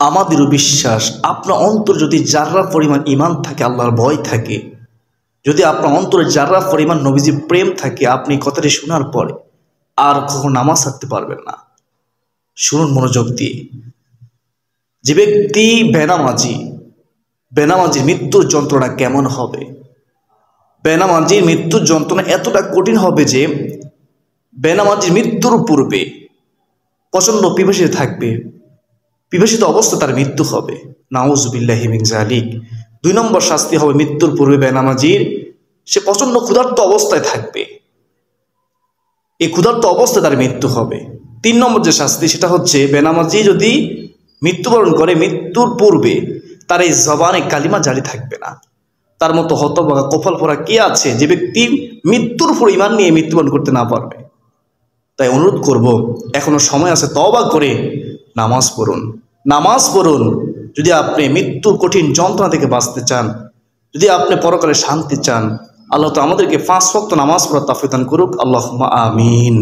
আমাদেরও বিশ্বাস আপনার অন্তর যদি যার্রা পরিমাণ ঈমান থাকে, আল্লাহর ভয় থাকে, যদি আপনার অন্তরে যার্রা পরিমাণ নবীজির প্রেম থাকে, আপনি কথাটি শোনার পরে আর কখনো নামাজ ছাড়তে পারবেন না। শুনুন মনোযোগ দিয়ে। যে ব্যক্তি বেনামাজির মৃত্যুর যন্ত্রণা কেমন হবে? বেনামাজির মৃত্যুর যন্ত্রণা এতটা কঠিন হবে যে বেনামাজির মৃত্যুর পূর্বে প্রচণ্ড পিপাসিত থাকবে, পিপাসিত অবস্থা তার মৃত্যু হবে। নাউযুবিল্লাহি মিন যালিক। 2 নম্বর শাস্তি হবে মৃত্যুর পূর্বে বেনামাজির, সে প্রচণ্ড ক্ষুধার্ত অবস্থায় থাকবে, এই ক্ষুধার্ত অবস্থায় তার মৃত্যু হবে। 3 নম্বর যে শাস্তি সেটা হচ্ছে বেনামাজি যদি মৃত্যুবরণ করে, মৃত্যুর পূর্বে তার এই জবানে কালিমা জারি থাকবে না। তার মতো হতভাগা কপাল পোড়া কে আছে যে ব্যক্তি মৃত্যুর পর ঈমান নিয়ে মৃত্যুবরণ করতে না পারবে? তাই অনুরোধ করব, এখনো সময় আছে, তওবা করে নামাজ পড়ুন। যদি আপনি মৃত্যুর কঠিন যন্ত্রণা থেকে বাঁচতে চান, যদি আপনি পরকালে শান্তি চান, আল্লাহ তো আমাদেরকে 5 ওয়াক্ত নামাজ পড়ার তৌফিক দান করুক। আল্লাহুম্মা আমিন।